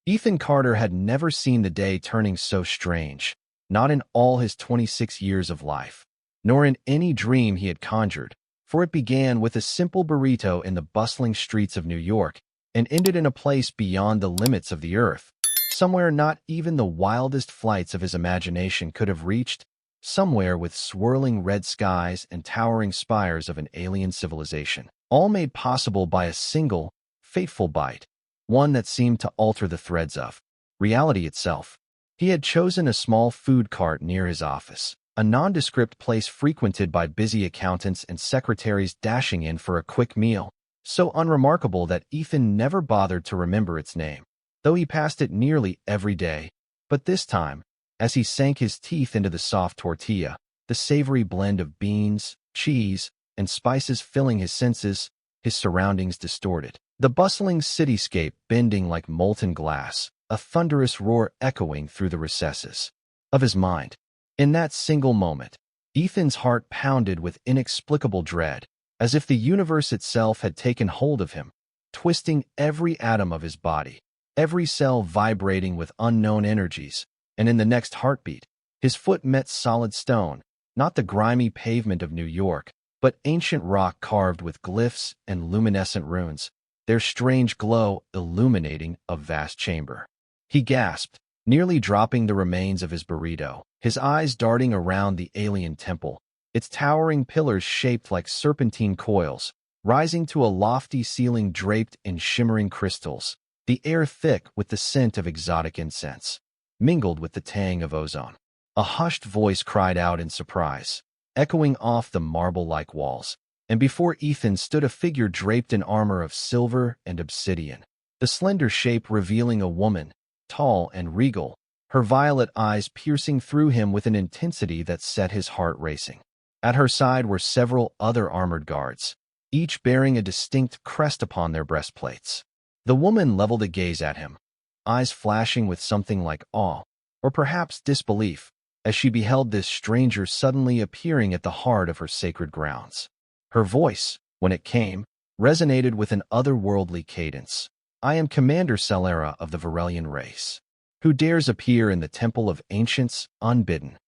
Ethan Carter had never seen the day turning so strange, not in all his 26 years of life, nor in any dream he had conjured, for it began with a simple burrito in the bustling streets of New York and ended in a place beyond the limits of the earth, somewhere not even the wildest flights of his imagination could have reached, somewhere with swirling red skies and towering spires of an alien civilization, all made possible by a single, fateful bite, one that seemed to alter the threads of reality itself. He had chosen a small food cart near his office, a nondescript place frequented by busy accountants and secretaries dashing in for a quick meal, so unremarkable that Ethan never bothered to remember its name, though he passed it nearly every day. But this time, as he sank his teeth into the soft tortilla, the savory blend of beans, cheese, and spices filling his senses, his surroundings distorted. The bustling cityscape bending like molten glass, a thunderous roar echoing through the recesses of his mind. In that single moment, Ethan's heart pounded with inexplicable dread, as if the universe itself had taken hold of him, twisting every atom of his body, every cell vibrating with unknown energies, and in the next heartbeat, his foot met solid stone, not the grimy pavement of New York, but ancient rock carved with glyphs and luminescent runes, their strange glow illuminating a vast chamber. He gasped, nearly dropping the remains of his burrito, his eyes darting around the alien temple, its towering pillars shaped like serpentine coils, rising to a lofty ceiling draped in shimmering crystals, the air thick with the scent of exotic incense, mingled with the tang of ozone. A hushed voice cried out in surprise, echoing off the marble-like walls, and before Ethan stood a figure draped in armor of silver and obsidian, the slender shape revealing a woman, tall and regal, her violet eyes piercing through him with an intensity that set his heart racing. At her side were several other armored guards, each bearing a distinct crest upon their breastplates. The woman leveled a gaze at him, eyes flashing with something like awe, or perhaps disbelief, as she beheld this stranger suddenly appearing at the heart of her sacred grounds. Her voice, when it came, resonated with an otherworldly cadence. "I am Commander Celera of the Varelian race. Who dares appear in the temple of ancients unbidden?"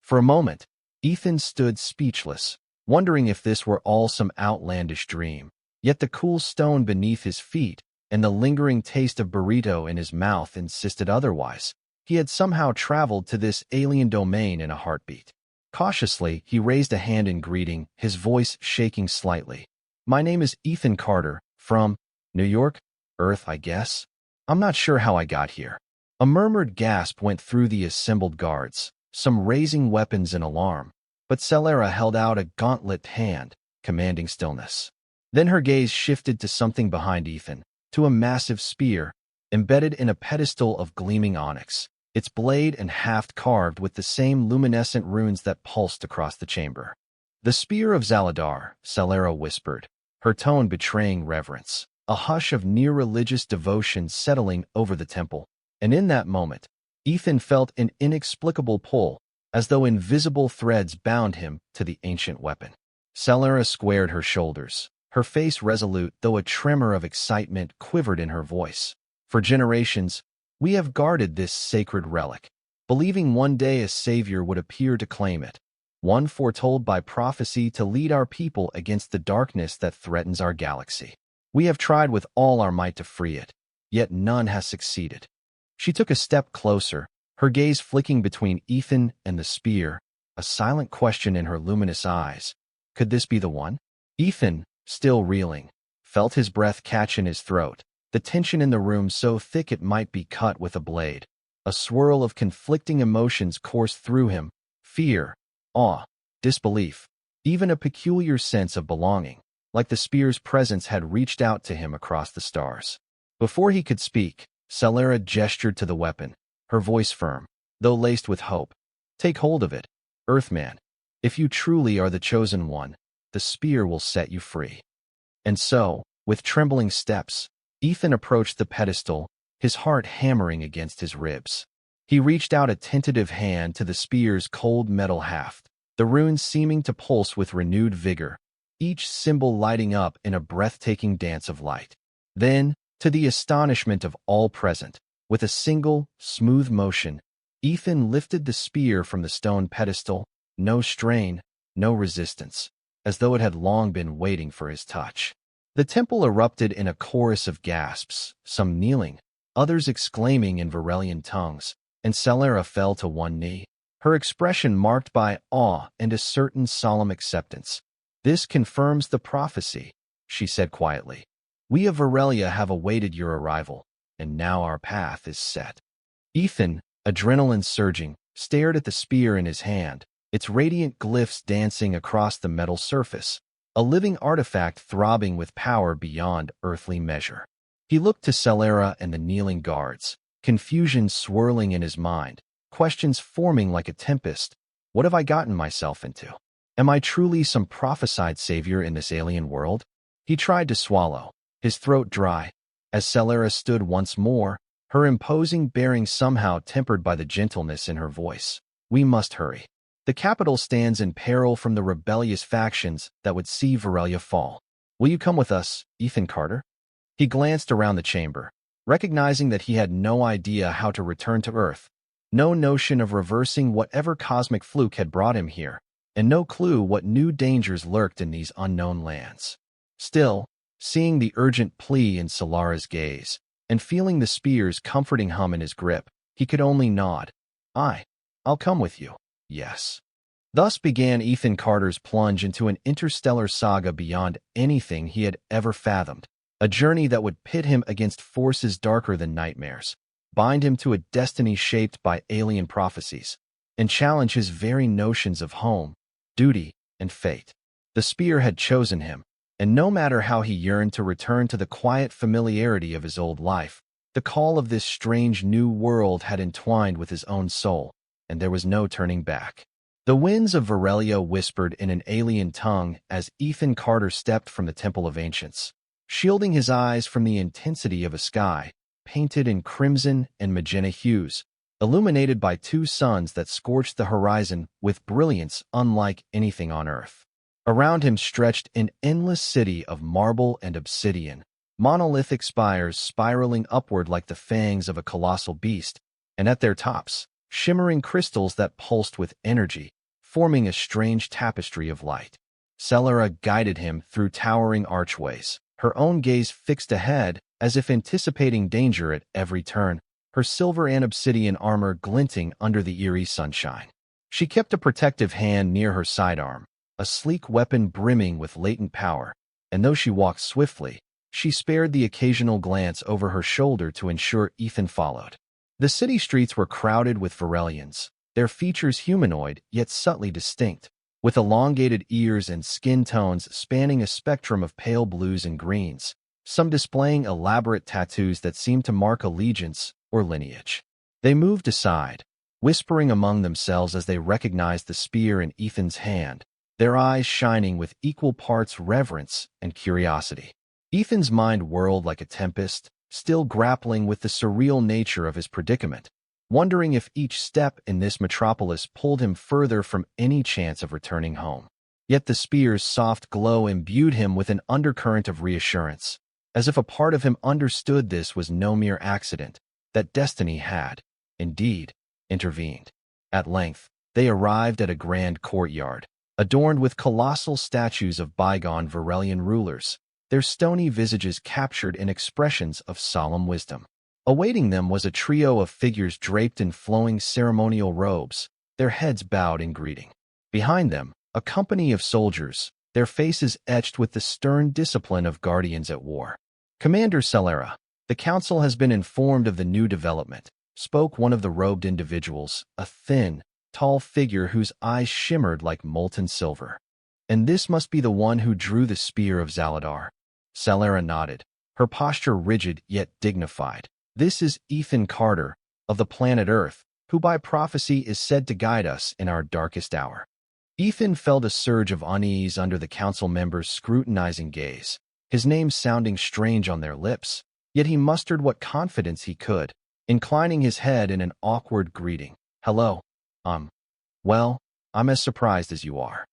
For a moment, Ethan stood speechless, wondering if this were all some outlandish dream. Yet the cool stone beneath his feet and the lingering taste of burrito in his mouth insisted otherwise. He had somehow traveled to this alien domain in a heartbeat. Cautiously, he raised a hand in greeting, his voice shaking slightly. "My name is Ethan Carter, from New York? Earth, I guess. I'm not sure how I got here." A murmured gasp went through the assembled guards, some raising weapons in alarm, but Celera held out a gauntlet hand, commanding stillness. Then her gaze shifted to something behind Ethan, to a massive spear, embedded in a pedestal of gleaming onyx, its blade and haft carved with the same luminescent runes that pulsed across the chamber. "The Spear of Zaladar," Celera whispered, her tone betraying reverence, a hush of near-religious devotion settling over the temple. And in that moment, Ethan felt an inexplicable pull, as though invisible threads bound him to the ancient weapon. Celera squared her shoulders, her face resolute though a tremor of excitement quivered in her voice. "For generations, we have guarded this sacred relic, believing one day a savior would appear to claim it, one foretold by prophecy to lead our people against the darkness that threatens our galaxy. We have tried with all our might to free it, yet none has succeeded." She took a step closer, her gaze flicking between Ethan and the spear, a silent question in her luminous eyes. Could this be the one? Ethan, still reeling, felt his breath catch in his throat, the tension in the room so thick it might be cut with a blade. A swirl of conflicting emotions coursed through him, fear, awe, disbelief, even a peculiar sense of belonging, like the spear's presence had reached out to him across the stars. Before he could speak, Celera gestured to the weapon, her voice firm, though laced with hope. "Take hold of it, Earthman. If you truly are the chosen one, the spear will set you free." And so, with trembling steps, Ethan approached the pedestal, his heart hammering against his ribs. He reached out a tentative hand to the spear's cold metal haft, the runes seeming to pulse with renewed vigor, each symbol lighting up in a breathtaking dance of light. Then, to the astonishment of all present, With a single, smooth motion, Ethan lifted the spear from the stone pedestal, no strain, no resistance, as though it had long been waiting for his touch. The temple erupted in a chorus of gasps, some kneeling, others exclaiming in Varelian tongues, and Celera fell to one knee, her expression marked by awe and a certain solemn acceptance. "This confirms the prophecy," she said quietly. "We of Varelia have awaited your arrival, and now our path is set." Ethan, adrenaline surging, stared at the spear in his hand, its radiant glyphs dancing across the metal surface, a living artifact throbbing with power beyond earthly measure. He looked to Celera and the kneeling guards, confusion swirling in his mind, questions forming like a tempest. What have I gotten myself into? Am I truly some prophesied savior in this alien world? He tried to swallow, his throat dry, as Celera stood once more, her imposing bearing somehow tempered by the gentleness in her voice. "We must hurry. The capital stands in peril from the rebellious factions that would see Varelia fall. Will you come with us, Ethan Carter?" He glanced around the chamber, recognizing that he had no idea how to return to Earth, no notion of reversing whatever cosmic fluke had brought him here, and no clue what new dangers lurked in these unknown lands. Still, seeing the urgent plea in Solara's gaze, and feeling the spear's comforting hum in his grip, he could only nod. I'll come with you, yes." Thus began Ethan Carter's plunge into an interstellar saga beyond anything he had ever fathomed, a journey that would pit him against forces darker than nightmares, bind him to a destiny shaped by alien prophecies, and challenge his very notions of home, duty, and fate. The spear had chosen him, and no matter how he yearned to return to the quiet familiarity of his old life, the call of this strange new world had entwined with his own soul, and there was no turning back. The winds of Varelia whispered in an alien tongue as Ethan Carter stepped from the Temple of Ancients, shielding his eyes from the intensity of a sky painted in crimson and magenta hues, illuminated by two suns that scorched the horizon with brilliance unlike anything on Earth. Around him stretched an endless city of marble and obsidian, monolithic spires spiraling upward like the fangs of a colossal beast, and at their tops, shimmering crystals that pulsed with energy, forming a strange tapestry of light. Celera guided him through towering archways, her own gaze fixed ahead as if anticipating danger at every turn, her silver and obsidian armor glinting under the eerie sunshine. She kept a protective hand near her sidearm, a sleek weapon brimming with latent power, and though she walked swiftly, she spared the occasional glance over her shoulder to ensure Ethan followed. The city streets were crowded with Varelians, their features humanoid yet subtly distinct, with elongated ears and skin tones spanning a spectrum of pale blues and greens, some displaying elaborate tattoos that seemed to mark allegiance or lineage. They moved aside, whispering among themselves as they recognized the spear in Ethan's hand, their eyes shining with equal parts reverence and curiosity. Ethan's mind whirled like a tempest, still grappling with the surreal nature of his predicament, wondering if each step in this metropolis pulled him further from any chance of returning home. Yet the spear's soft glow imbued him with an undercurrent of reassurance, as if a part of him understood this was no mere accident, that destiny had, indeed, intervened. At length, they arrived at a grand courtyard, adorned with colossal statues of bygone Varelian rulers, their stony visages captured in expressions of solemn wisdom. Awaiting them was a trio of figures draped in flowing ceremonial robes, their heads bowed in greeting. Behind them, a company of soldiers, their faces etched with the stern discipline of guardians at war. "Commander Celera, the council has been informed of the new development," spoke one of the robed individuals, a thin, tall figure whose eyes shimmered like molten silver. "And this must be the one who drew the spear of Zaladar." Celera nodded, her posture rigid yet dignified. "This is Ethan Carter, of the planet Earth, who by prophecy is said to guide us in our darkest hour." Ethan felt a surge of unease under the council members' scrutinizing gaze, his name sounding strange on their lips, yet he mustered what confidence he could, inclining his head in an awkward greeting. "Hello. Well, I'm as surprised as you are."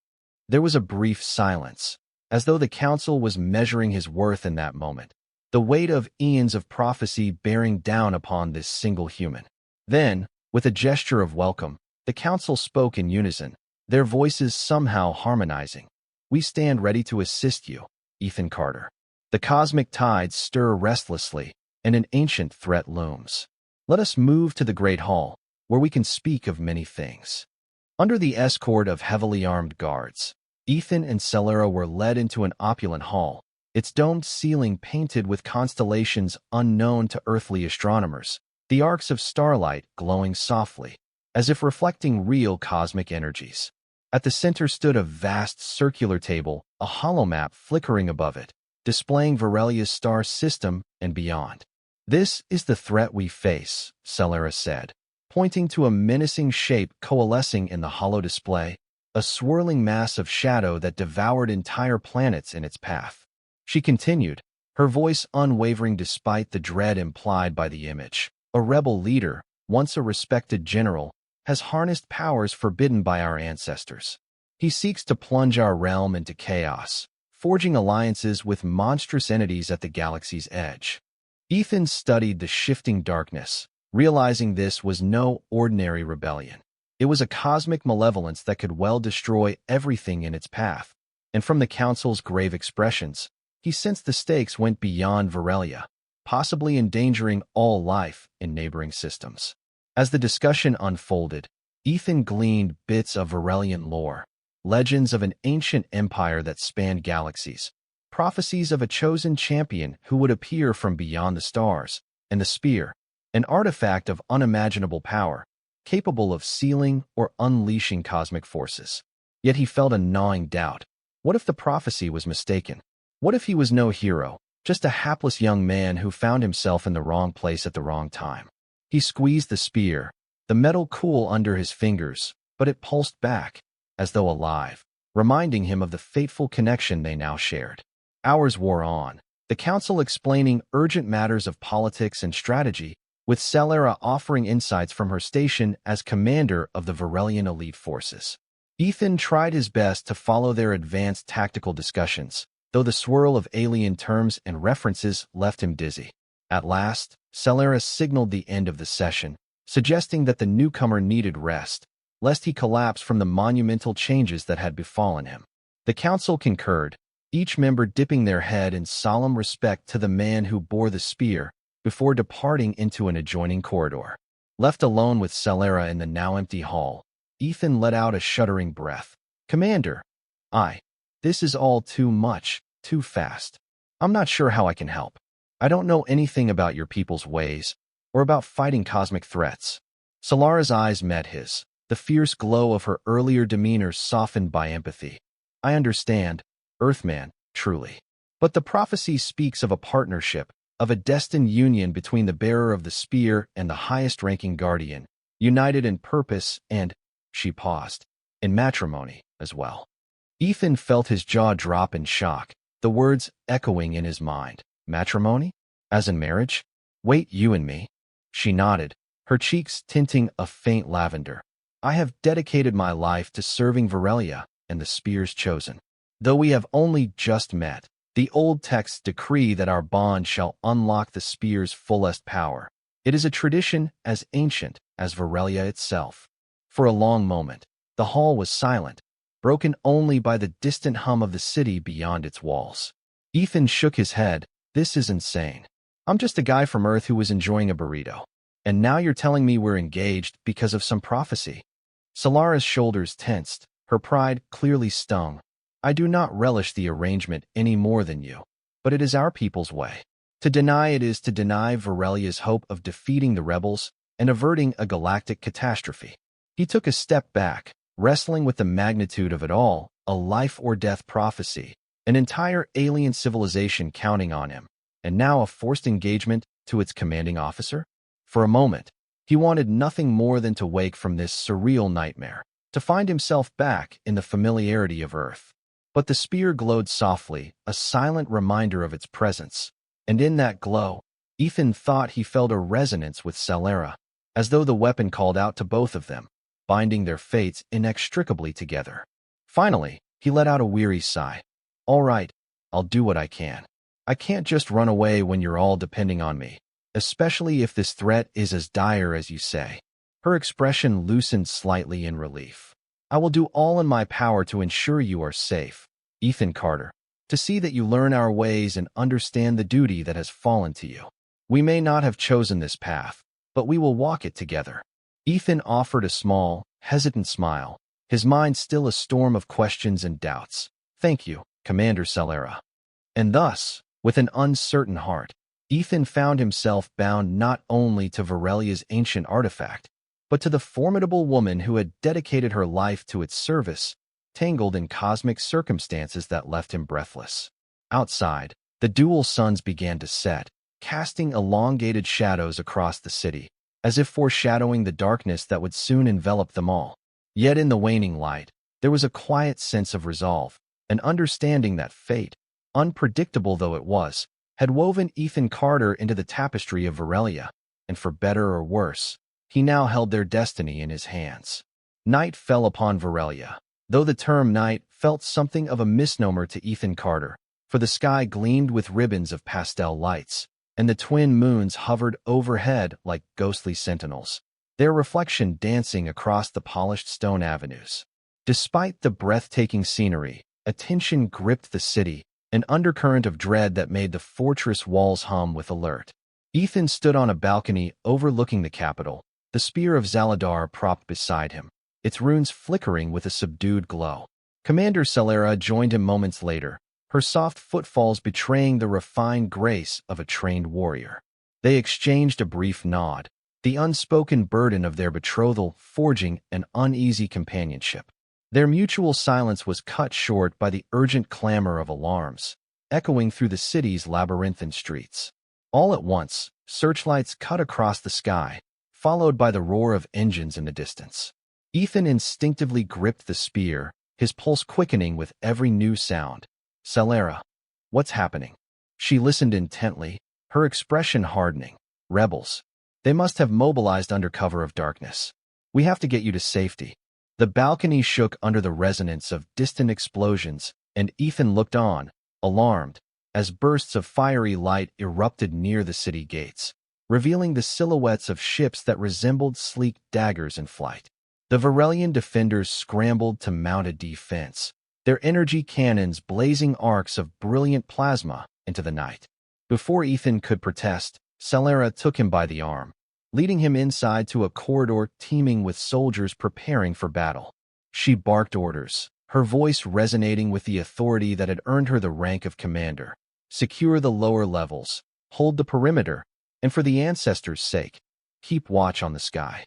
There was a brief silence, as though the council was measuring his worth in that moment. the weight of eons of prophecy bearing down upon this single human. Then, with a gesture of welcome, the council spoke in unison, their voices somehow harmonizing. "We stand ready to assist you, Ethan Carter. The cosmic tides stir restlessly, and an ancient threat looms. Let us move to the Great Hall, where we can speak of many things." Under the escort of heavily armed guards, Ethan and Celera were led into an opulent hall, its domed ceiling painted with constellations unknown to earthly astronomers, the arcs of starlight glowing softly, as if reflecting real cosmic energies. At the center stood a vast circular table, a hollow map flickering above it, displaying Varelia's star system and beyond. "This is the threat we face," Celera said, pointing to a menacing shape coalescing in the hollow display, a swirling mass of shadow that devoured entire planets in its path. She continued, her voice unwavering despite the dread implied by the image. "A rebel leader, once a respected general, has harnessed powers forbidden by our ancestors. He seeks to plunge our realm into chaos, forging alliances with monstrous entities at the galaxy's edge." Ethan studied the shifting darkness, realizing this was no ordinary rebellion. It was a cosmic malevolence that could well destroy everything in its path, and from the council's grave expressions, he sensed the stakes went beyond Varelia, possibly endangering all life in neighboring systems. As the discussion unfolded, Ethan gleaned bits of Varelian lore, legends of an ancient empire that spanned galaxies, prophecies of a chosen champion who would appear from beyond the stars, and the spear, an artifact of unimaginable power, capable of sealing or unleashing cosmic forces. Yet he felt a gnawing doubt. What if the prophecy was mistaken? What if he was no hero, just a hapless young man who found himself in the wrong place at the wrong time? He squeezed the spear, the metal cool under his fingers, but it pulsed back, as though alive, reminding him of the fateful connection they now shared. Hours wore on, the council explaining urgent matters of politics and strategy, with Celera offering insights from her station as commander of the Varelian elite forces. Ethan tried his best to follow their advanced tactical discussions, though the swirl of alien terms and references left him dizzy. At last, Celera signaled the end of the session, suggesting that the newcomer needed rest, lest he collapse from the monumental changes that had befallen him. The council concurred, each member dipping their head in solemn respect to the man who bore the spear, before departing into an adjoining corridor. Left alone with Celera in the now empty hall, Ethan let out a shuddering breath. "Commander, this is all too much, too fast. I'm not sure how I can help. I don't know anything about your people's ways, or about fighting cosmic threats." Celera's eyes met his, the fierce glow of her earlier demeanor softened by empathy. "I understand, Earthman, truly. But the prophecy speaks of a partnership, of a destined union between the bearer of the spear and the highest-ranking guardian, united in purpose and," she paused, "in matrimony as well." Ethan felt his jaw drop in shock, the words echoing in his mind. "Matrimony? As in marriage? Wait, you and me?" She nodded, her cheeks tinting a faint lavender. "I have dedicated my life to serving Varelia and the spear's chosen. Though we have only just met, the old texts decree that our bond shall unlock the spear's fullest power. It is a tradition as ancient as Varelia itself." For a long moment, the hall was silent, broken only by the distant hum of the city beyond its walls. Ethan shook his head. "This is insane. I'm just a guy from Earth who was enjoying a burrito. And now you're telling me we're engaged because of some prophecy?" Celera's shoulders tensed, her pride clearly stung. "I do not relish the arrangement any more than you, but it is our people's way. To deny it is to deny Varelia's hope of defeating the rebels and averting a galactic catastrophe." He took a step back, wrestling with the magnitude of it all, a life-or-death prophecy, an entire alien civilization counting on him, and now a forced engagement to its commanding officer? For a moment, he wanted nothing more than to wake from this surreal nightmare, to find himself back in the familiarity of Earth. But the spear glowed softly, a silent reminder of its presence, and in that glow, Ethan thought he felt a resonance with Celera, as though the weapon called out to both of them, binding their fates inextricably together. Finally, he let out a weary sigh. "All right, I'll do what I can." I can't just run away when you're all depending on me, especially if this threat is as dire as you say. Her expression loosened slightly in relief. I will do all in my power to ensure you are safe, Ethan Carter, to see that you learn our ways and understand the duty that has fallen to you. We may not have chosen this path, but we will walk it together. Ethan offered a small, hesitant smile, his mind still a storm of questions and doubts. Thank you, Commander Celera. And thus, with an uncertain heart, Ethan found himself bound not only to Varelia's ancient artifact, but to the formidable woman who had dedicated her life to its service, tangled in cosmic circumstances that left him breathless. Outside, the dual suns began to set, casting elongated shadows across the city, as if foreshadowing the darkness that would soon envelop them all. Yet in the waning light, there was a quiet sense of resolve, an understanding that fate, unpredictable though it was, had woven Ethan Carter into the tapestry of Varelia, and for better or worse, he now held their destiny in his hands. Night fell upon Varelia, though the term night felt something of a misnomer to Ethan Carter, for the sky gleamed with ribbons of pastel lights, and the twin moons hovered overhead like ghostly sentinels, their reflection dancing across the polished stone avenues. Despite the breathtaking scenery, a tension gripped the city, an undercurrent of dread that made the fortress walls hum with alert. Ethan stood on a balcony overlooking the capital, the spear of Zaladar propped beside him, its runes flickering with a subdued glow. Commander Celera joined him moments later, her soft footfalls betraying the refined grace of a trained warrior. They exchanged a brief nod, the unspoken burden of their betrothal forging an uneasy companionship. Their mutual silence was cut short by the urgent clamor of alarms, echoing through the city's labyrinthine streets. All at once, searchlights cut across the sky, followed by the roar of engines in the distance. Ethan instinctively gripped the spear, his pulse quickening with every new sound. Celera, what's happening? She listened intently, her expression hardening. Rebels. They must have mobilized under cover of darkness. We have to get you to safety. The balcony shook under the resonance of distant explosions, and Ethan looked on, alarmed, as bursts of fiery light erupted near the city gates, revealing the silhouettes of ships that resembled sleek daggers in flight. The Varelian defenders scrambled to mount a defense, their energy cannons blazing arcs of brilliant plasma into the night. Before Ethan could protest, Celera took him by the arm, leading him inside to a corridor teeming with soldiers preparing for battle. She barked orders, her voice resonating with the authority that had earned her the rank of commander. Secure the lower levels, hold the perimeter, and for the ancestors' sake, keep watch on the sky.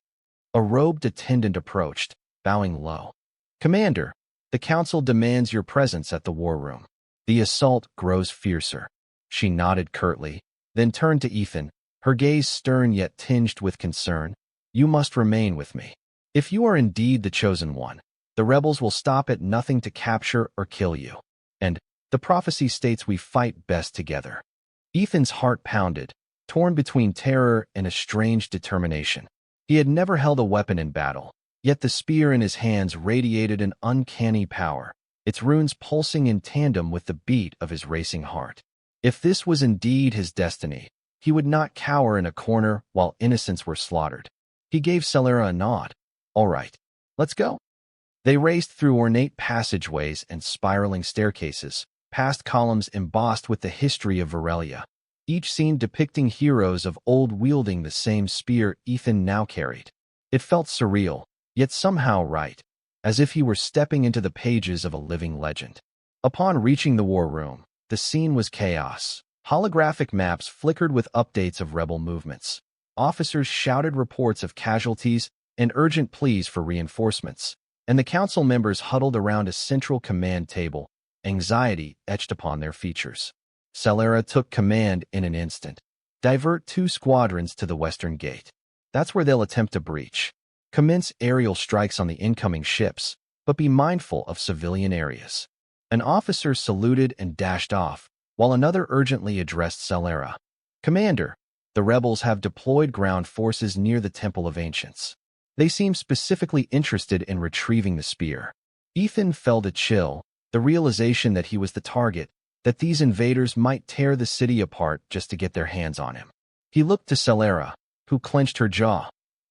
A robed attendant approached, bowing low. Commander, the council demands your presence at the war room. The assault grows fiercer. She nodded curtly, then turned to Ethan, her gaze stern yet tinged with concern. You must remain with me. If you are indeed the chosen one, the rebels will stop at nothing to capture or kill you. And the prophecy states we fight best together. Ethan's heart pounded, torn between terror and a strange determination. He had never held a weapon in battle, yet the spear in his hands radiated an uncanny power, its runes pulsing in tandem with the beat of his racing heart. If this was indeed his destiny, he would not cower in a corner while innocents were slaughtered. He gave Celera a nod. All right, let's go. They raced through ornate passageways and spiraling staircases, past columns embossed with the history of Varelia, each scene depicting heroes of old wielding the same spear Ethan now carried. It felt surreal, yet somehow right, as if he were stepping into the pages of a living legend. Upon reaching the war room, the scene was chaos. Holographic maps flickered with updates of rebel movements. Officers shouted reports of casualties and urgent pleas for reinforcements, and the council members huddled around a central command table, anxiety etched upon their features. Celera took command in an instant. Divert 2 squadrons to the western gate. That's where they'll attempt to breach. Commence aerial strikes on the incoming ships, but be mindful of civilian areas. An officer saluted and dashed off, while another urgently addressed Celera. Commander, the rebels have deployed ground forces near the Temple of Ancients. They seem specifically interested in retrieving the spear. Ethan felt a chill, the realization that he was the target, that these invaders might tear the city apart just to get their hands on him. He looked to Celera, who clenched her jaw.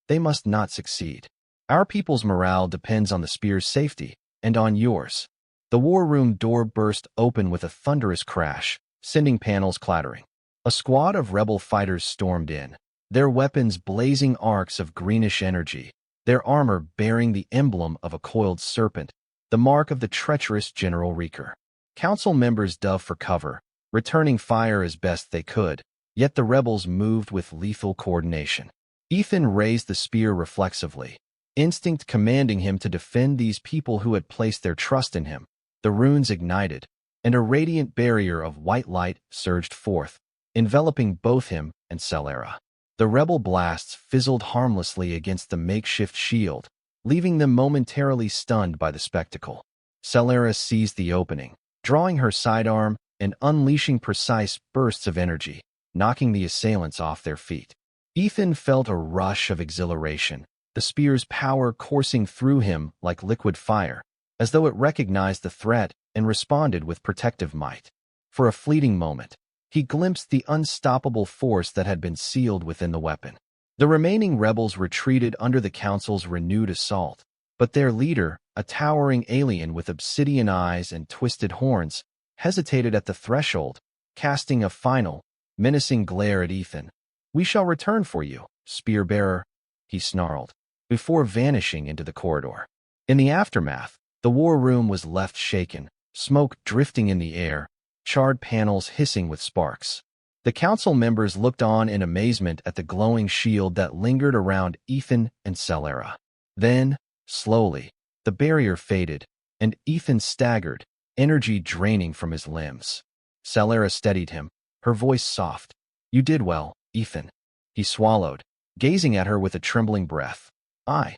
They must not succeed. Our people's morale depends on the spear's safety, and on yours. The war room door burst open with a thunderous crash, sending panels clattering. A squad of rebel fighters stormed in, their weapons blazing arcs of greenish energy, their armor bearing the emblem of a coiled serpent, the mark of the treacherous General Reeker. Council members dove for cover, returning fire as best they could, yet the rebels moved with lethal coordination. Ethan raised the spear reflexively, instinct commanding him to defend these people who had placed their trust in him. The runes ignited, and a radiant barrier of white light surged forth, enveloping both him and Celera. The rebel blasts fizzled harmlessly against the makeshift shield, leaving them momentarily stunned by the spectacle. Celera seized the opening, drawing her sidearm and unleashing precise bursts of energy, knocking the assailants off their feet. Ethan felt a rush of exhilaration, the spear's power coursing through him like liquid fire, as though it recognized the threat and responded with protective might. For a fleeting moment, he glimpsed the unstoppable force that had been sealed within the weapon. The remaining rebels retreated under the council's renewed assault, but their leader, a towering alien with obsidian eyes and twisted horns, hesitated at the threshold, casting a final, menacing glare at Ethan. "We shall return for you, spear-bearer," he snarled, before vanishing into the corridor. In the aftermath, the war room was left shaken, smoke drifting in the air, charred panels hissing with sparks. The council members looked on in amazement at the glowing shield that lingered around Ethan and Celera. Then, slowly, the barrier faded, and Ethan staggered, energy draining from his limbs. Celera steadied him, her voice soft. "You did well, Ethan." He swallowed, gazing at her with a trembling breath. I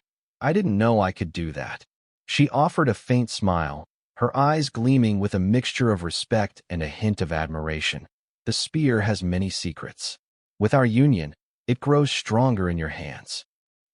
didn't know I could do that." She offered a faint smile, her eyes gleaming with a mixture of respect and a hint of admiration. "The spear has many secrets. With our union, it grows stronger in your hands."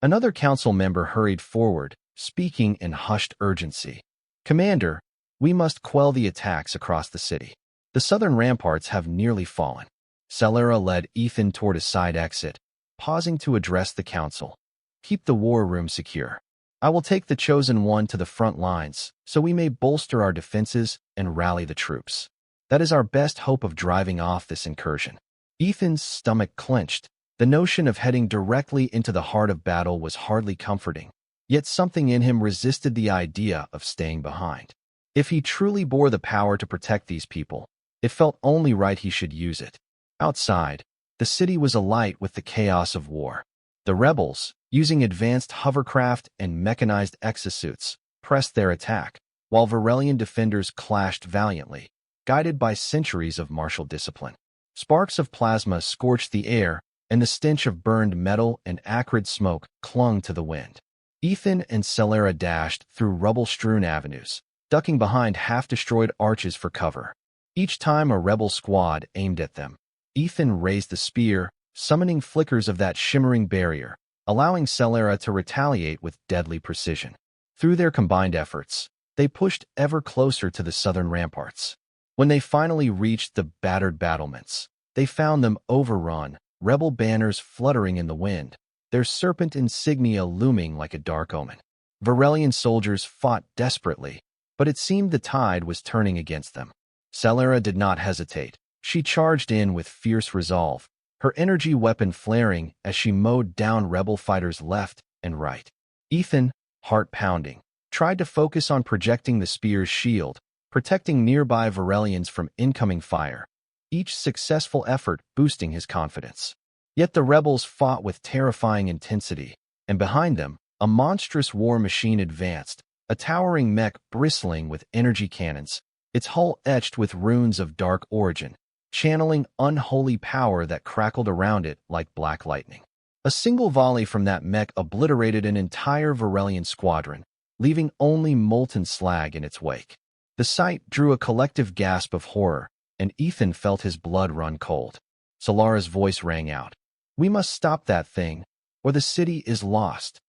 Another council member hurried forward, speaking in hushed urgency. "Commander, we must quell the attacks across the city. The southern ramparts have nearly fallen." Celera led Ethan toward a side exit, pausing to address the council. "Keep the war room secure. I will take the chosen one to the front lines, so we may bolster our defenses and rally the troops. That is our best hope of driving off this incursion." Ethan's stomach clenched. The notion of heading directly into the heart of battle was hardly comforting, yet something in him resisted the idea of staying behind. If he truly bore the power to protect these people, it felt only right he should use it. Outside, the city was alight with the chaos of war. The rebels, using advanced hovercraft and mechanized exosuits, pressed their attack, while Varelian defenders clashed valiantly, guided by centuries of martial discipline. Sparks of plasma scorched the air, and the stench of burned metal and acrid smoke clung to the wind. Ethan and Celera dashed through rubble-strewn avenues, ducking behind half-destroyed arches for cover. Each time a rebel squad aimed at them, Ethan raised the spear, summoning flickers of that shimmering barrier, allowing Celera to retaliate with deadly precision. Through their combined efforts, they pushed ever closer to the southern ramparts. When they finally reached the battered battlements, they found them overrun, rebel banners fluttering in the wind, their serpent insignia looming like a dark omen. Varelian soldiers fought desperately, but it seemed the tide was turning against them. Celera did not hesitate. She charged in with fierce resolve, her energy weapon flaring as she mowed down rebel fighters left and right. Ethan, heart pounding, tried to focus on projecting the spear's shield, protecting nearby Varelians from incoming fire, each successful effort boosting his confidence. Yet the rebels fought with terrifying intensity, and behind them, a monstrous war machine advanced, a towering mech bristling with energy cannons, its hull etched with runes of dark origin, channeling unholy power that crackled around it like black lightning. A single volley from that mech obliterated an entire Varelian squadron, leaving only molten slag in its wake. The sight drew a collective gasp of horror, and Ethan felt his blood run cold. Celera's voice rang out. "We must stop that thing, or the city is lost."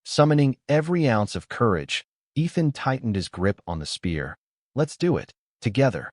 Summoning every ounce of courage, Ethan tightened his grip on the spear. "Let's do it, together."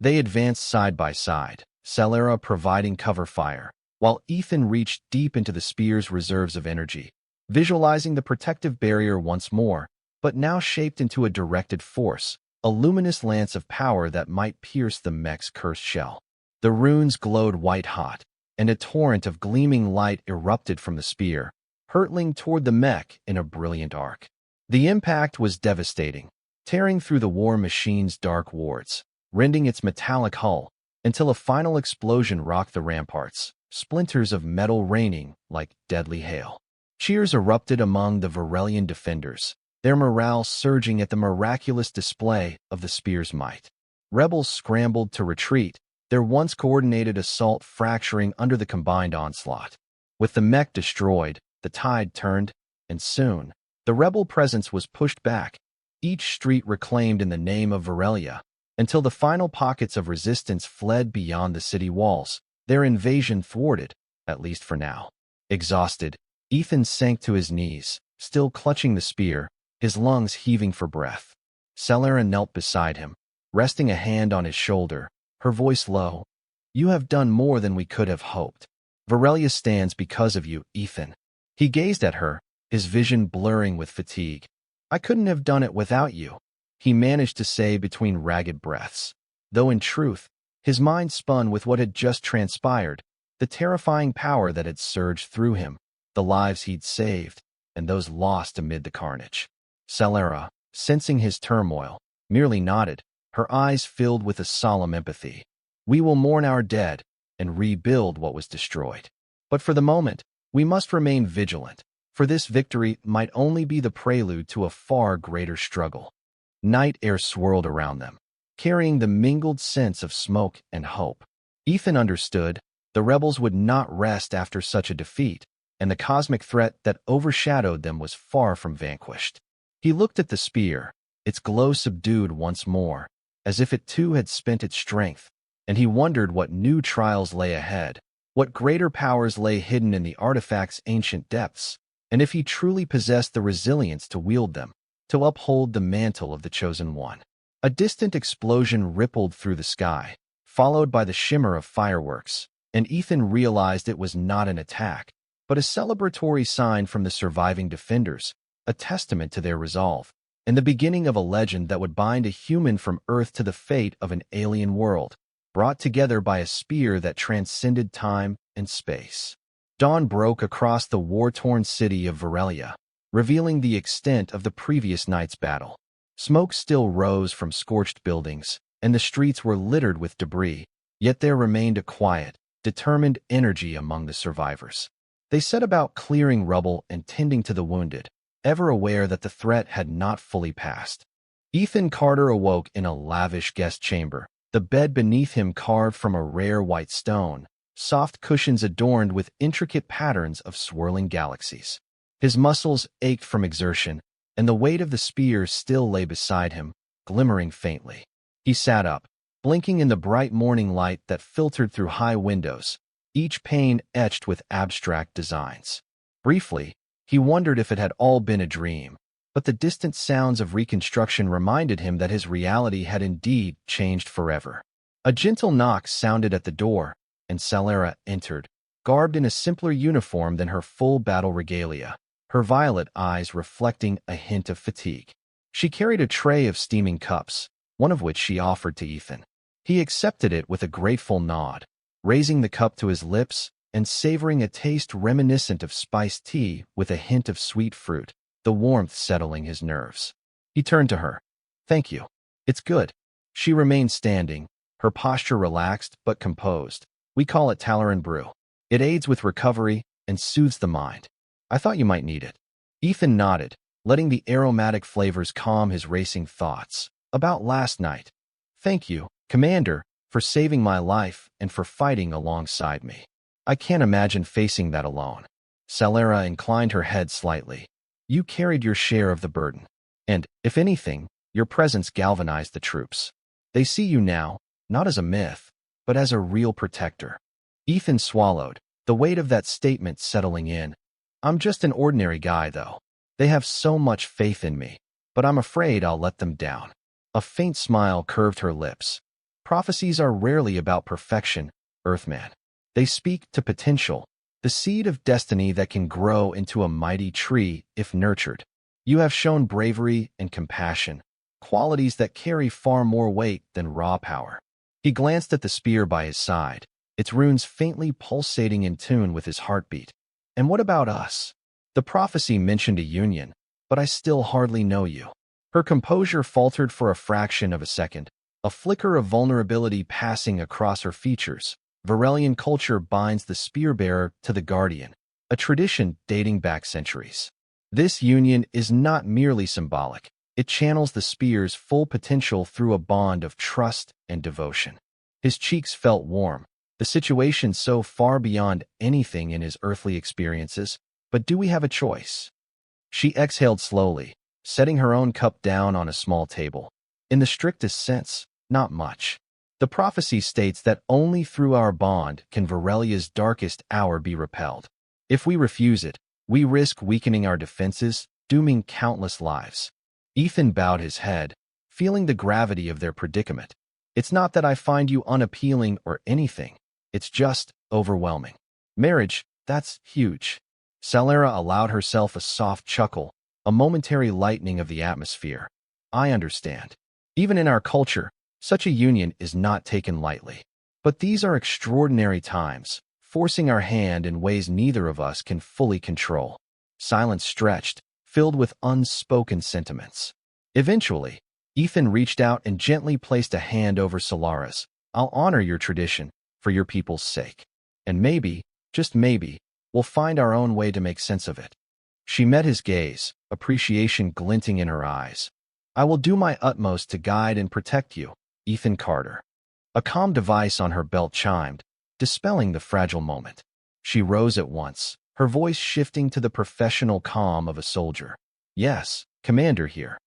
They advanced side by side, Celera providing cover fire, while Ethan reached deep into the spear's reserves of energy, visualizing the protective barrier once more, but now shaped into a directed force, a luminous lance of power that might pierce the mech's cursed shell. The runes glowed white-hot, and a torrent of gleaming light erupted from the spear, hurtling toward the mech in a brilliant arc. The impact was devastating, tearing through the war machine's dark wards, rending its metallic hull, until a final explosion rocked the ramparts, splinters of metal raining like deadly hail. Cheers erupted among the Varelian defenders, their morale surging at the miraculous display of the spear's might. Rebels scrambled to retreat, their once coordinated assault fracturing under the combined onslaught. With the mech destroyed, the tide turned, and soon, the rebel presence was pushed back, each street reclaimed in the name of Varelia, until the final pockets of resistance fled beyond the city walls, their invasion thwarted, at least for now. Exhausted, Ethan sank to his knees, still clutching the spear, his lungs heaving for breath. Celera knelt beside him, resting a hand on his shoulder, her voice low. "You have done more than we could have hoped. Varelia stands because of you, Ethan." He gazed at her, his vision blurring with fatigue. "I couldn't have done it without you," he managed to say between ragged breaths, though in truth, his mind spun with what had just transpired, the terrifying power that had surged through him, the lives he'd saved, and those lost amid the carnage. Celera, sensing his turmoil, merely nodded, her eyes filled with a solemn empathy. "We will mourn our dead and rebuild what was destroyed. But for the moment, we must remain vigilant, for this victory might only be the prelude to a far greater struggle." Night air swirled around them, carrying the mingled sense of smoke and hope. Ethan understood the rebels would not rest after such a defeat, and the cosmic threat that overshadowed them was far from vanquished. He looked at the spear, its glow subdued once more, as if it too had spent its strength, and he wondered what new trials lay ahead, what greater powers lay hidden in the artifact's ancient depths, and if he truly possessed the resilience to wield them, to uphold the mantle of the Chosen One. A distant explosion rippled through the sky, followed by the shimmer of fireworks, and Ethan realized it was not an attack, but a celebratory sign from the surviving defenders, a testament to their resolve, and the beginning of a legend that would bind a human from Earth to the fate of an alien world, brought together by a spear that transcended time and space. Dawn broke across the war-torn city of Varelia, revealing the extent of the previous night's battle. Smoke still rose from scorched buildings, and the streets were littered with debris, yet there remained a quiet, determined energy among the survivors. They set about clearing rubble and tending to the wounded, ever aware that the threat had not fully passed. Ethan Carter awoke in a lavish guest chamber, the bed beneath him carved from a rare white stone, soft cushions adorned with intricate patterns of swirling galaxies. His muscles ached from exertion, and the weight of the spear still lay beside him, glimmering faintly. He sat up, blinking in the bright morning light that filtered through high windows, each pane etched with abstract designs. Briefly, he wondered if it had all been a dream, but the distant sounds of reconstruction reminded him that his reality had indeed changed forever. A gentle knock sounded at the door, and Celera entered, garbed in a simpler uniform than her full battle regalia, her violet eyes reflecting a hint of fatigue. She carried a tray of steaming cups, one of which she offered to Ethan. He accepted it with a grateful nod, raising the cup to his lips and savoring a taste reminiscent of spiced tea with a hint of sweet fruit, the warmth settling his nerves. He turned to her. "Thank you. It's good." She remained standing, her posture relaxed but composed. "We call it Talaran brew. It aids with recovery and soothes the mind. I thought you might need it." Ethan nodded, letting the aromatic flavors calm his racing thoughts. "About last night. Thank you, Commander, for saving my life and for fighting alongside me. I can't imagine facing that alone." Celera inclined her head slightly. "You carried your share of the burden. And, if anything, your presence galvanized the troops. They see you now, not as a myth, but as a real protector." Ethan swallowed, the weight of that statement settling in. "I'm just an ordinary guy, though. They have so much faith in me, but I'm afraid I'll let them down." A faint smile curved her lips. Prophecies are rarely about perfection, Earthman. They speak to potential, the seed of destiny that can grow into a mighty tree if nurtured. You have shown bravery and compassion, qualities that carry far more weight than raw power. He glanced at the spear by his side, its runes faintly pulsating in tune with his heartbeat. And what about us? The prophecy mentioned a union, but I still hardly know you. Her composure faltered for a fraction of a second, a flicker of vulnerability passing across her features. Varelian culture binds the spear-bearer to the guardian, a tradition dating back centuries. This union is not merely symbolic. It channels the spear's full potential through a bond of trust and devotion. His cheeks felt warm, the situation so far beyond anything in his earthly experiences. But do we have a choice? She exhaled slowly, setting her own cup down on a small table. In the strictest sense, not much. The prophecy states that only through our bond can Varelia's darkest hour be repelled. If we refuse it, we risk weakening our defenses, dooming countless lives. Ethan bowed his head, feeling the gravity of their predicament. It's not that I find you unappealing or anything. It's just overwhelming. Marriage, that's huge. Salera allowed herself a soft chuckle, a momentary lightening of the atmosphere. I understand. Even in our culture, such a union is not taken lightly. But these are extraordinary times, forcing our hand in ways neither of us can fully control. Silence stretched, filled with unspoken sentiments. Eventually, Ethan reached out and gently placed a hand over Solara's. I'll honor your tradition, for your people's sake. And maybe, just maybe, we'll find our own way to make sense of it. She met his gaze, appreciation glinting in her eyes. I will do my utmost to guide and protect you, Ethan Carter. A calm device on her belt chimed, dispelling the fragile moment. She rose at once, her voice shifting to the professional calm of a soldier. Yes, Commander here.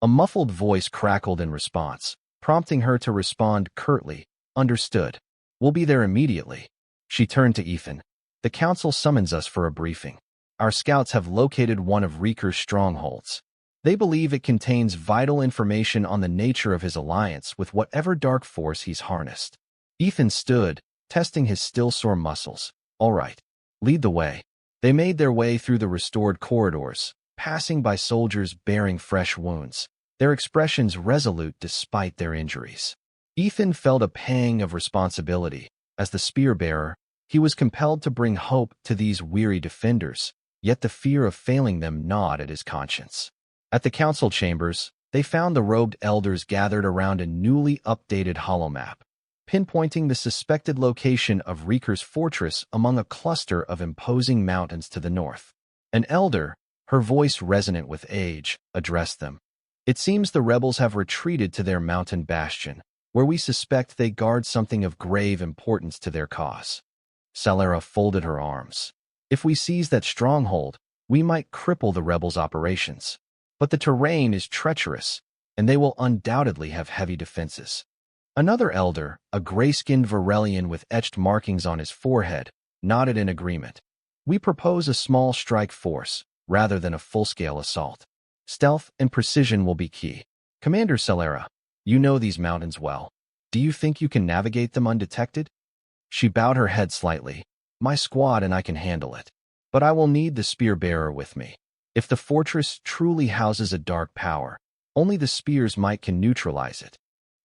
A muffled voice crackled in response, prompting her to respond curtly. Understood. We'll be there immediately. She turned to Ethan. The council summons us for a briefing. Our scouts have located one of Reeker's strongholds. They believe it contains vital information on the nature of his alliance with whatever dark force he's harnessed. Ethan stood, testing his still sore muscles. All right. Lead the way. They made their way through the restored corridors, passing by soldiers bearing fresh wounds, their expressions resolute despite their injuries. Ethan felt a pang of responsibility. As the spear-bearer, he was compelled to bring hope to these weary defenders, yet the fear of failing them gnawed at his conscience. At the council chambers, they found the robed elders gathered around a newly updated holomap, pinpointing the suspected location of Reeker's fortress among a cluster of imposing mountains to the north. An elder, her voice resonant with age, addressed them. It seems the rebels have retreated to their mountain bastion, where we suspect they guard something of grave importance to their cause. Salera folded her arms. If we seize that stronghold, we might cripple the rebels' operations. But the terrain is treacherous, and they will undoubtedly have heavy defenses. Another elder, a gray-skinned Varelian with etched markings on his forehead, nodded in agreement. We propose a small strike force, rather than a full-scale assault. Stealth and precision will be key. Commander Salera, you know these mountains well. Do you think you can navigate them undetected? She bowed her head slightly. My squad and I can handle it. But I will need the spear-bearer with me. If the fortress truly houses a dark power, only the spear's might can neutralize it.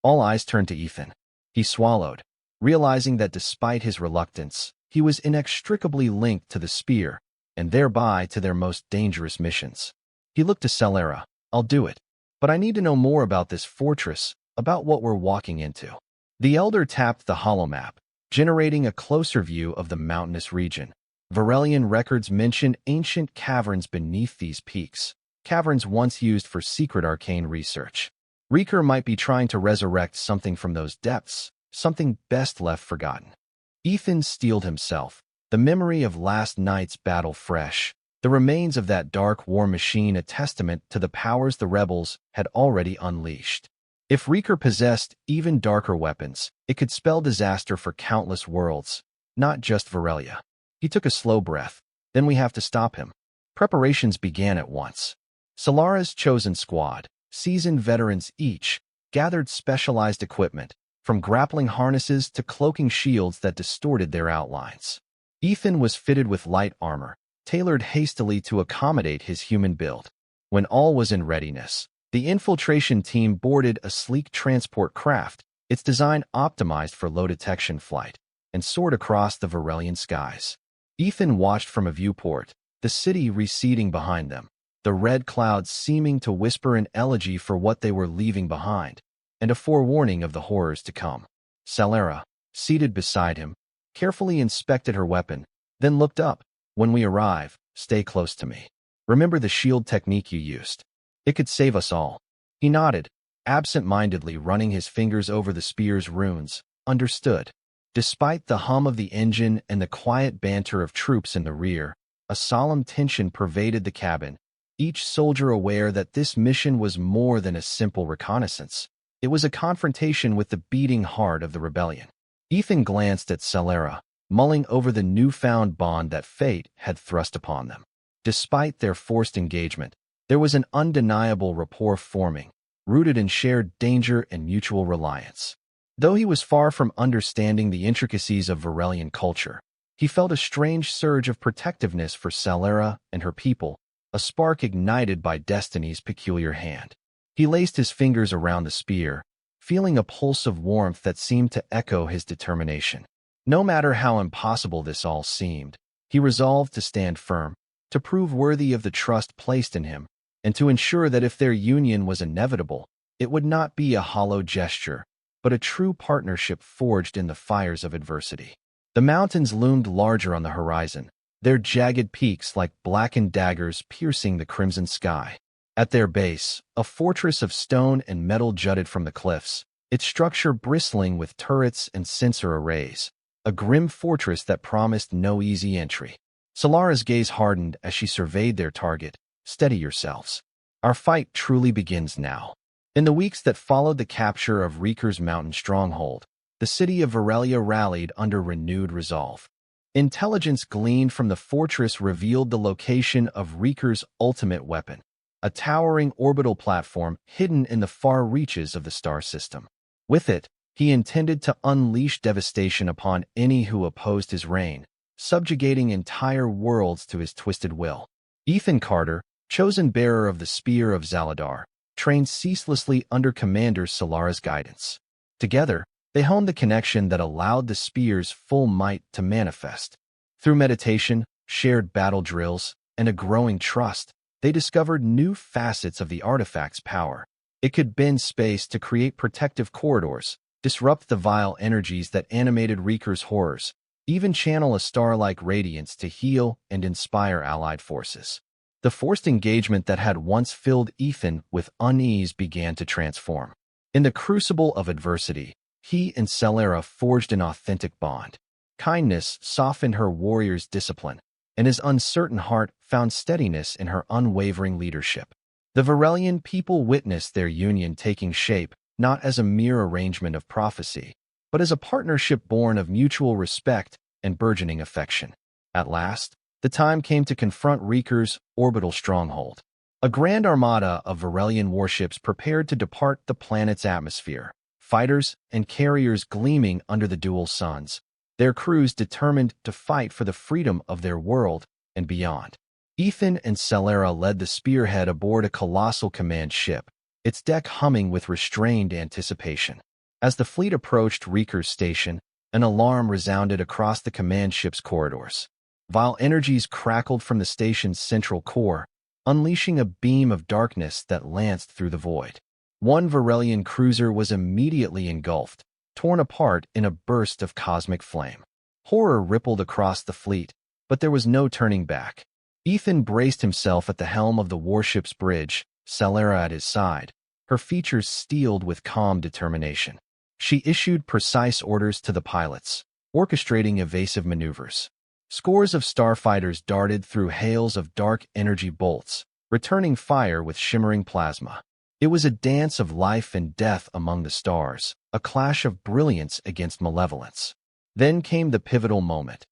All eyes turned to Ethan. He swallowed, realizing that despite his reluctance, he was inextricably linked to the spear, and thereby to their most dangerous missions. He looked to Salera. I'll do it. But I need to know more about this fortress, about what we're walking into. The elder tapped the holomap, generating a closer view of the mountainous region. Varelian records mention ancient caverns beneath these peaks, caverns once used for secret arcane research. Reeker might be trying to resurrect something from those depths, something best left forgotten. Ethan steeled himself, the memory of last night's battle fresh, the remains of that dark war machine a testament to the powers the rebels had already unleashed. If Reeker possessed even darker weapons, it could spell disaster for countless worlds, not just Varelia. He took a slow breath. Then we have to stop him. Preparations began at once. Solara's chosen squad, seasoned veterans each, gathered specialized equipment, from grappling harnesses to cloaking shields that distorted their outlines. Ethan was fitted with light armor, tailored hastily to accommodate his human build. When all was in readiness, the infiltration team boarded a sleek transport craft, its design optimized for low-detection flight, and soared across the Varelian skies. Ethan watched from a viewport, the city receding behind them, the red clouds seeming to whisper an elegy for what they were leaving behind, and a forewarning of the horrors to come. Salera, seated beside him, carefully inspected her weapon, then looked up. "When we arrive, stay close to me. Remember the shield technique you used. It could save us all." He nodded, absent-mindedly running his fingers over the spear's runes. "Understood." Despite the hum of the engine and the quiet banter of troops in the rear, a solemn tension pervaded the cabin, each soldier aware that this mission was more than a simple reconnaissance. It was a confrontation with the beating heart of the rebellion. Ethan glanced at Salera, mulling over the newfound bond that fate had thrust upon them. Despite their forced engagement, there was an undeniable rapport forming, rooted in shared danger and mutual reliance. Though he was far from understanding the intricacies of Varelian culture, he felt a strange surge of protectiveness for Salera and her people, a spark ignited by destiny's peculiar hand. He laced his fingers around the spear, feeling a pulse of warmth that seemed to echo his determination. No matter how impossible this all seemed, he resolved to stand firm, to prove worthy of the trust placed in him, and to ensure that if their union was inevitable, it would not be a hollow gesture, but a true partnership forged in the fires of adversity. The mountains loomed larger on the horizon, their jagged peaks like blackened daggers piercing the crimson sky. At their base, a fortress of stone and metal jutted from the cliffs, its structure bristling with turrets and sensor arrays, a grim fortress that promised no easy entry. Salara's gaze hardened as she surveyed their target. "Steady yourselves. Our fight truly begins now." In the weeks that followed the capture of Reeker's mountain stronghold, the city of Varelia rallied under renewed resolve. Intelligence gleaned from the fortress revealed the location of Reeker's ultimate weapon, a towering orbital platform hidden in the far reaches of the star system. With it, he intended to unleash devastation upon any who opposed his reign, subjugating entire worlds to his twisted will. Ethan Carter, chosen bearer of the Spear of Zaladar, trained ceaselessly under Commander Salara's guidance. Together, they honed the connection that allowed the spear's full might to manifest. Through meditation, shared battle drills, and a growing trust, they discovered new facets of the artifact's power. It could bend space to create protective corridors, disrupt the vile energies that animated Reeker's horrors, even channel a star-like radiance to heal and inspire allied forces. The forced engagement that had once filled Ethan with unease began to transform. In the crucible of adversity, he and Salera forged an authentic bond. Kindness softened her warrior's discipline, and his uncertain heart found steadiness in her unwavering leadership. The Varelian people witnessed their union taking shape not as a mere arrangement of prophecy, but as a partnership born of mutual respect and burgeoning affection. At last, the time came to confront Reeker's orbital stronghold. A grand armada of Varelian warships prepared to depart the planet's atmosphere, fighters and carriers gleaming under the dual suns, their crews determined to fight for the freedom of their world and beyond. Ethan and Salera led the spearhead aboard a colossal command ship, its deck humming with restrained anticipation. As the fleet approached Reeker's station, an alarm resounded across the command ship's corridors. Vile energies crackled from the station's central core, unleashing a beam of darkness that lanced through the void. One Varelian cruiser was immediately engulfed, torn apart in a burst of cosmic flame. Horror rippled across the fleet, but there was no turning back. Ethan braced himself at the helm of the warship's bridge, Salera at his side, her features steeled with calm determination. She issued precise orders to the pilots, orchestrating evasive maneuvers. Scores of starfighters darted through hails of dark energy bolts, returning fire with shimmering plasma. It was a dance of life and death among the stars, a clash of brilliance against malevolence. Then came the pivotal moment.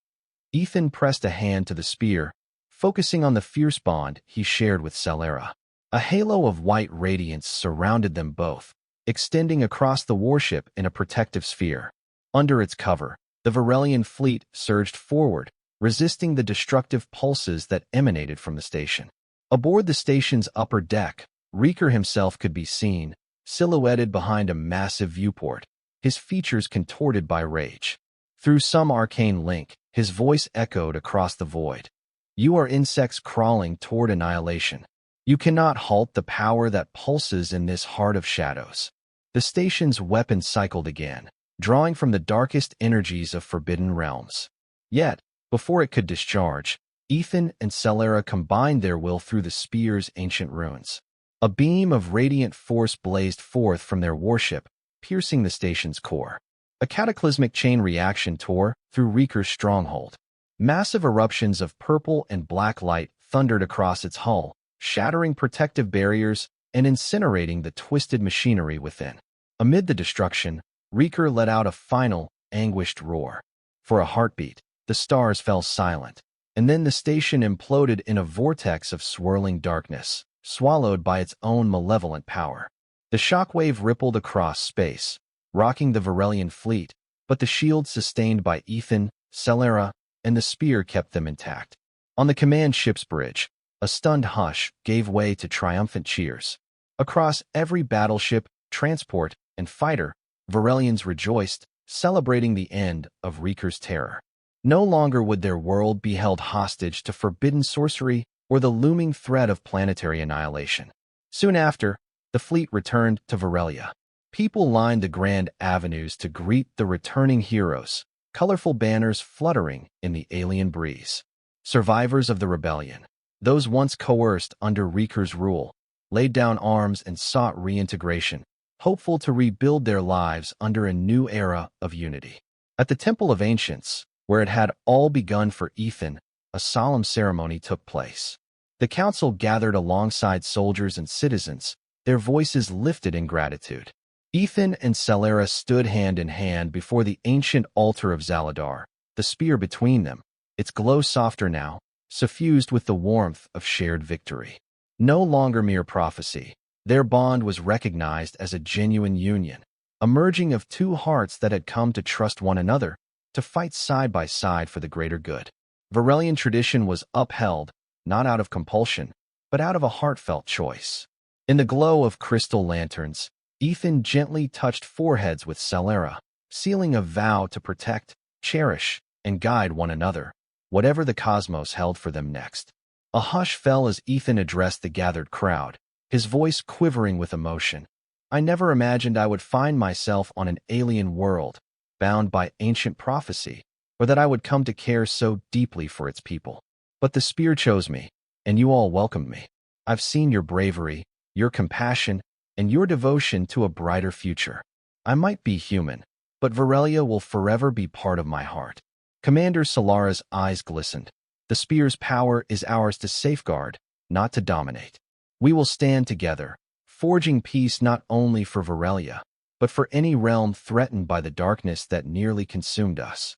Ethan pressed a hand to the spear, focusing on the fierce bond he shared with Salera. A halo of white radiance surrounded them both, extending across the warship in a protective sphere. Under its cover, the Varelian fleet surged forward, resisting the destructive pulses that emanated from the station. Aboard the station's upper deck, Reeker himself could be seen, silhouetted behind a massive viewport, his features contorted by rage. Through some arcane link, his voice echoed across the void. "You are insects crawling toward annihilation. You cannot halt the power that pulses in this heart of shadows." The station's weapon cycled again, drawing from the darkest energies of forbidden realms. Yet, before it could discharge, Ethan and Celera combined their will through the spear's ancient runes. A beam of radiant force blazed forth from their warship, piercing the station's core. A cataclysmic chain reaction tore through Reeker's stronghold. Massive eruptions of purple and black light thundered across its hull, shattering protective barriers and incinerating the twisted machinery within. Amid the destruction, Reeker let out a final, anguished roar. For a heartbeat, the stars fell silent, and then the station imploded in a vortex of swirling darkness, swallowed by its own malevolent power. The shockwave rippled across space, rocking the Varelian fleet, but the shield sustained by Ethan, Celera, and the spear kept them intact. On the command ship's bridge, a stunned hush gave way to triumphant cheers. Across every battleship, transport, and fighter, Varelians rejoiced, celebrating the end of Reeker's terror. No longer would their world be held hostage to forbidden sorcery or the looming threat of planetary annihilation. Soon after, the fleet returned to Varelia. People lined the grand avenues to greet the returning heroes, colorful banners fluttering in the alien breeze. Survivors of the rebellion, those once coerced under Reeker's rule, laid down arms and sought reintegration, hopeful to rebuild their lives under a new era of unity. At the Temple of Ancients, where it had all begun for Ethan, a solemn ceremony took place. The council gathered alongside soldiers and citizens, their voices lifted in gratitude. Ethan and Celera stood hand in hand before the ancient altar of Zaladar, the spear between them, its glow softer now, suffused with the warmth of shared victory. No longer mere prophecy, their bond was recognized as a genuine union, a merging of two hearts that had come to trust one another, to fight side by side for the greater good. Varelian tradition was upheld, not out of compulsion, but out of a heartfelt choice. In the glow of crystal lanterns, Ethan gently touched foreheads with Celera, sealing a vow to protect, cherish, and guide one another, whatever the cosmos held for them next. A hush fell as Ethan addressed the gathered crowd, his voice quivering with emotion. "I never imagined I would find myself on an alien world, bound by ancient prophecy, or that I would come to care so deeply for its people. But the spear chose me, and you all welcomed me. I've seen your bravery, your compassion, and your devotion to a brighter future. I might be human, but Varelia will forever be part of my heart." Commander Solara's eyes glistened. "The spear's power is ours to safeguard, not to dominate. We will stand together, forging peace not only for Varelia, but for any realm threatened by the darkness that nearly consumed us."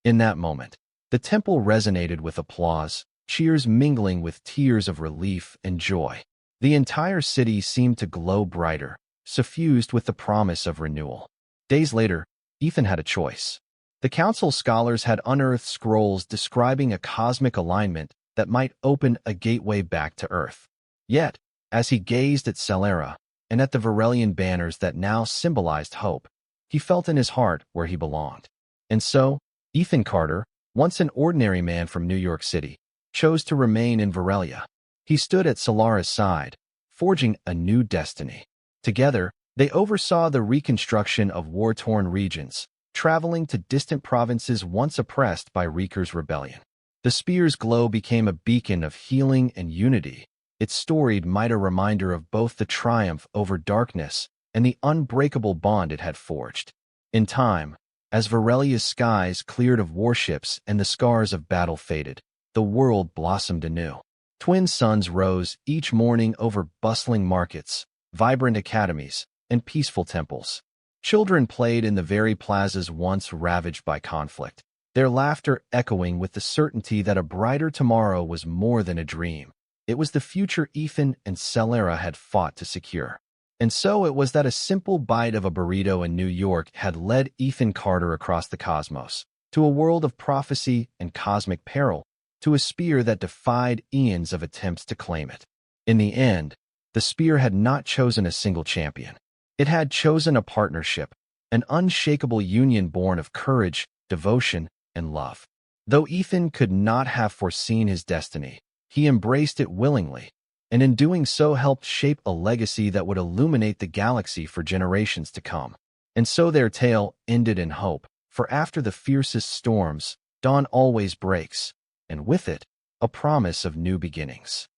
In that moment, the temple resonated with applause, cheers mingling with tears of relief and joy. The entire city seemed to glow brighter, suffused with the promise of renewal. Days later, Ethan had a choice. The council scholars had unearthed scrolls describing a cosmic alignment that might open a gateway back to Earth. Yet, as he gazed at Celera and at the Varelian banners that now symbolized hope, he felt in his heart where he belonged. And so, Ethan Carter, once an ordinary man from New York City, chose to remain in Varelia. He stood at Solara's side, forging a new destiny. Together, they oversaw the reconstruction of war-torn regions, traveling to distant provinces once oppressed by Reeker's rebellion. The spear's glow became a beacon of healing and unity, its storied might a reminder of both the triumph over darkness and the unbreakable bond it had forged. In time, as Varelia's skies cleared of warships and the scars of battle faded, the world blossomed anew. Twin suns rose each morning over bustling markets, vibrant academies, and peaceful temples. Children played in the very plazas once ravaged by conflict, their laughter echoing with the certainty that a brighter tomorrow was more than a dream. It was the future Ethan and Celera had fought to secure. And so it was that a simple bite of a burrito in New York had led Ethan Carter across the cosmos, to a world of prophecy and cosmic peril, to a spear that defied eons of attempts to claim it. In the end, the spear had not chosen a single champion. It had chosen a partnership, an unshakable union born of courage, devotion, and love. Though Ethan could not have foreseen his destiny, he embraced it willingly, and in doing so helped shape a legacy that would illuminate the galaxy for generations to come. And so their tale ended in hope, for after the fiercest storms, dawn always breaks, and with it, a promise of new beginnings.